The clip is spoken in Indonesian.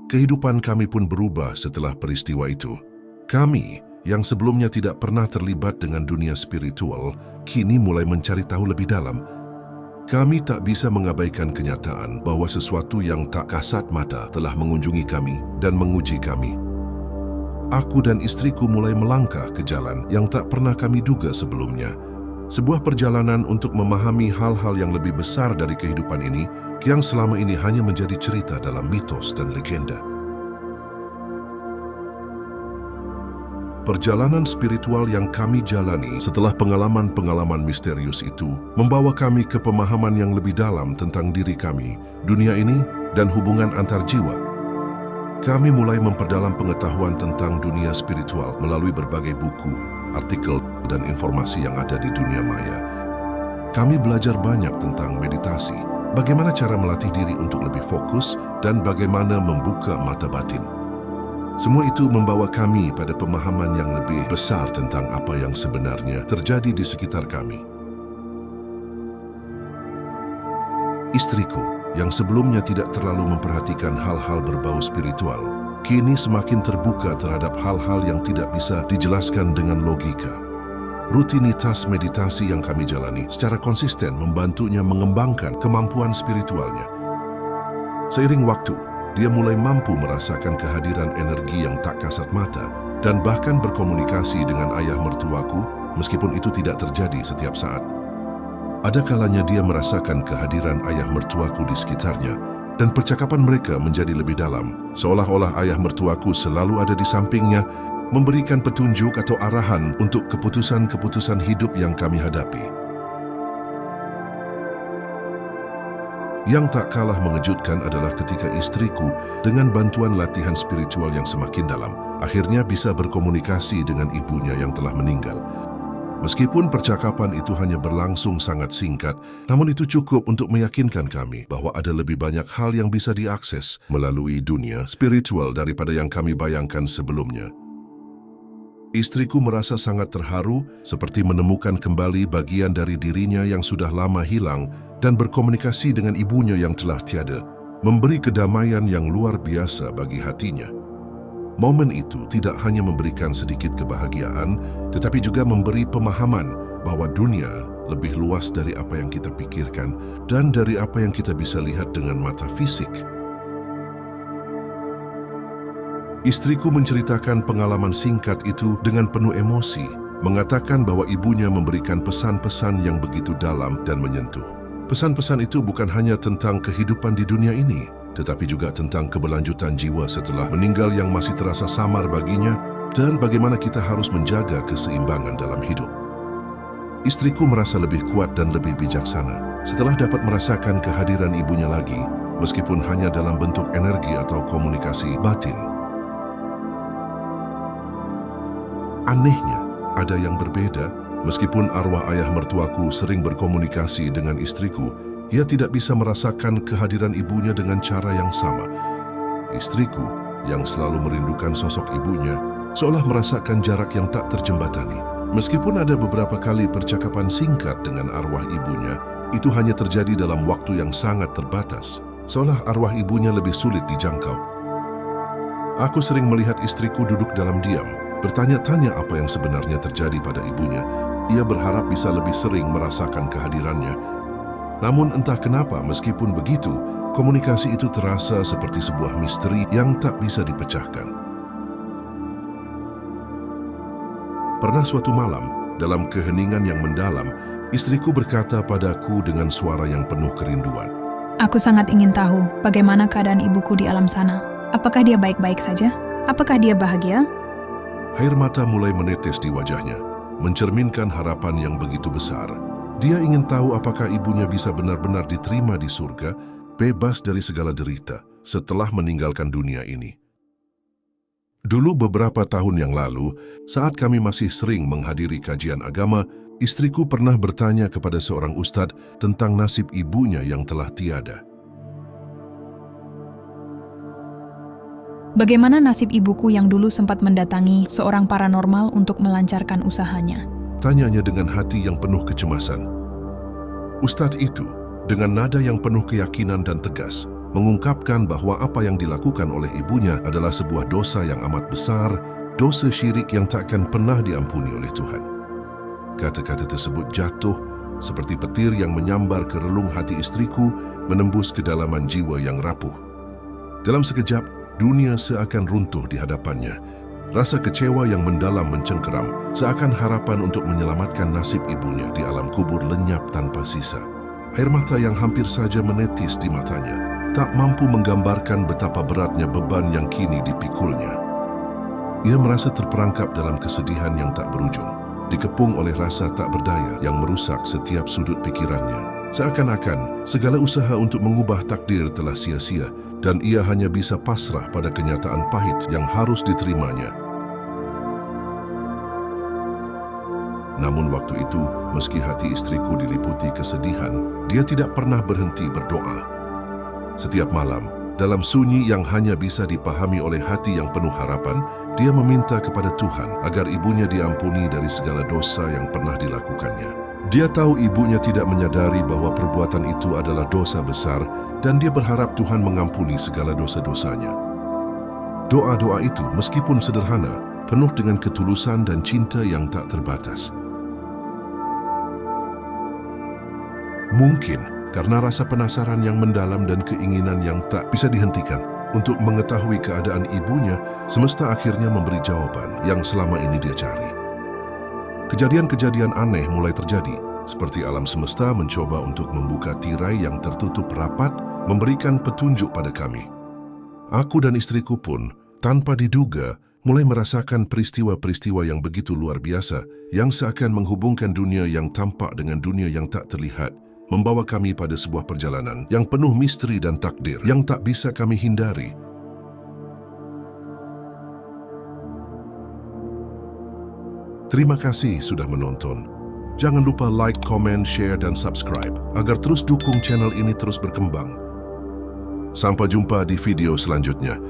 Kehidupan kami pun berubah setelah peristiwa itu. Kami, yang sebelumnya tidak pernah terlibat dengan dunia spiritual, kini mulai mencari tahu lebih dalam. Kami tak bisa mengabaikan kenyataan bahwa sesuatu yang tak kasat mata telah mengunjungi kami dan menguji kami. Aku dan istriku mulai melangkah ke jalan yang tak pernah kami duga sebelumnya. Sebuah perjalanan untuk memahami hal-hal yang lebih besar dari kehidupan ini yang selama ini hanya menjadi cerita dalam mitos dan legenda. Perjalanan spiritual yang kami jalani setelah pengalaman-pengalaman misterius itu membawa kami ke pemahaman yang lebih dalam tentang diri kami, dunia ini, dan hubungan antar jiwa. Kami mulai memperdalam pengetahuan tentang dunia spiritual melalui berbagai buku, artikel, dan informasi yang ada di dunia maya. Kami belajar banyak tentang meditasi, bagaimana cara melatih diri untuk lebih fokus, dan bagaimana membuka mata batin. Semua itu membawa kami pada pemahaman yang lebih besar tentang apa yang sebenarnya terjadi di sekitar kami. Istriku, yang sebelumnya tidak terlalu memperhatikan hal-hal berbau spiritual, kini semakin terbuka terhadap hal-hal yang tidak bisa dijelaskan dengan logika. Rutinitas meditasi yang kami jalani secara konsisten membantunya mengembangkan kemampuan spiritualnya. Seiring waktu, dia mulai mampu merasakan kehadiran energi yang tak kasat mata dan bahkan berkomunikasi dengan ayah mertuaku meskipun itu tidak terjadi setiap saat. Ada kalanya dia merasakan kehadiran ayah mertuaku di sekitarnya dan percakapan mereka menjadi lebih dalam, seolah-olah ayah mertuaku selalu ada di sampingnya, memberikan petunjuk atau arahan untuk keputusan-keputusan hidup yang kami hadapi. Yang tak kalah mengejutkan adalah ketika istriku, dengan bantuan latihan spiritual yang semakin dalam, akhirnya bisa berkomunikasi dengan ibunya yang telah meninggal. Meskipun percakapan itu hanya berlangsung sangat singkat, namun itu cukup untuk meyakinkan kami bahwa ada lebih banyak hal yang bisa diakses melalui dunia spiritual daripada yang kami bayangkan sebelumnya. Istriku merasa sangat terharu, seperti menemukan kembali bagian dari dirinya yang sudah lama hilang dan berkomunikasi dengan ibunya yang telah tiada, memberi kedamaian yang luar biasa bagi hatinya. Momen itu tidak hanya memberikan sedikit kebahagiaan, tetapi juga memberi pemahaman bahwa dunia lebih luas dari apa yang kita pikirkan dan dari apa yang kita bisa lihat dengan mata fisik. Istriku menceritakan pengalaman singkat itu dengan penuh emosi, mengatakan bahwa ibunya memberikan pesan-pesan yang begitu dalam dan menyentuh. Pesan-pesan itu bukan hanya tentang kehidupan di dunia ini, tetapi juga tentang keberlanjutan jiwa setelah meninggal yang masih terasa samar baginya dan bagaimana kita harus menjaga keseimbangan dalam hidup. Istriku merasa lebih kuat dan lebih bijaksana setelah dapat merasakan kehadiran ibunya lagi, meskipun hanya dalam bentuk energi atau komunikasi batin. Anehnya, ada yang berbeda. Meskipun arwah ayah mertuaku sering berkomunikasi dengan istriku, ia tidak bisa merasakan kehadiran ibunya dengan cara yang sama. Istriku, yang selalu merindukan sosok ibunya, seolah merasakan jarak yang tak terjembatani. Meskipun ada beberapa kali percakapan singkat dengan arwah ibunya, itu hanya terjadi dalam waktu yang sangat terbatas, seolah arwah ibunya lebih sulit dijangkau. Aku sering melihat istriku duduk dalam diam, bertanya-tanya apa yang sebenarnya terjadi pada ibunya. Ia berharap bisa lebih sering merasakan kehadirannya. Namun entah kenapa, meskipun begitu, komunikasi itu terasa seperti sebuah misteri yang tak bisa dipecahkan. Pernah suatu malam, dalam keheningan yang mendalam, istriku berkata padaku dengan suara yang penuh kerinduan. Aku sangat ingin tahu bagaimana keadaan ibuku di alam sana. Apakah dia baik-baik saja? Apakah dia bahagia? Air mata mulai menetes di wajahnya, mencerminkan harapan yang begitu besar. Dia ingin tahu apakah ibunya bisa benar-benar diterima di surga, bebas dari segala derita, setelah meninggalkan dunia ini. Dulu beberapa tahun yang lalu, saat kami masih sering menghadiri kajian agama, istriku pernah bertanya kepada seorang ustadz tentang nasib ibunya yang telah tiada. Bagaimana nasib ibuku yang dulu sempat mendatangi seorang paranormal untuk melancarkan usahanya? Tanyanya dengan hati yang penuh kecemasan. Ustadz itu, dengan nada yang penuh keyakinan dan tegas, mengungkapkan bahwa apa yang dilakukan oleh ibunya adalah sebuah dosa yang amat besar, dosa syirik yang takkan pernah diampuni oleh Tuhan. Kata-kata tersebut jatuh seperti petir yang menyambar ke relung hati istriku, menembus kedalaman jiwa yang rapuh. Dalam sekejap, dunia seakan runtuh di hadapannya. Rasa kecewa yang mendalam mencengkeram, seakan harapan untuk menyelamatkan nasib ibunya di alam kubur lenyap tanpa sisa. Air mata yang hampir saja menetes di matanya, tak mampu menggambarkan betapa beratnya beban yang kini dipikulnya. Ia merasa terperangkap dalam kesedihan yang tak berujung, dikepung oleh rasa tak berdaya yang merusak setiap sudut pikirannya. Seakan-akan segala usaha untuk mengubah takdir telah sia-sia dan ia hanya bisa pasrah pada kenyataan pahit yang harus diterimanya. Namun waktu itu, meski hati istriku diliputi kesedihan, dia tidak pernah berhenti berdoa. Setiap malam, dalam sunyi yang hanya bisa dipahami oleh hati yang penuh harapan, dia meminta kepada Tuhan agar ibunya diampuni dari segala dosa yang pernah dilakukannya. Dia tahu ibunya tidak menyadari bahwa perbuatan itu adalah dosa besar dan dia berharap Tuhan mengampuni segala dosa-dosanya. Doa-doa itu meskipun sederhana, penuh dengan ketulusan dan cinta yang tak terbatas. Mungkin karena rasa penasaran yang mendalam dan keinginan yang tak bisa dihentikan untuk mengetahui keadaan ibunya, semesta akhirnya memberi jawaban yang selama ini dia cari. Kejadian-kejadian aneh mulai terjadi, seperti alam semesta mencoba untuk membuka tirai yang tertutup rapat, memberikan petunjuk pada kami. Aku dan istriku pun, tanpa diduga, mulai merasakan peristiwa-peristiwa yang begitu luar biasa, yang seakan menghubungkan dunia yang tampak dengan dunia yang tak terlihat, membawa kami pada sebuah perjalanan yang penuh misteri dan takdir yang tak bisa kami hindari. Terima kasih sudah menonton. Jangan lupa like, comment, share, dan subscribe agar terus dukung channel ini terus berkembang. Sampai jumpa di video selanjutnya.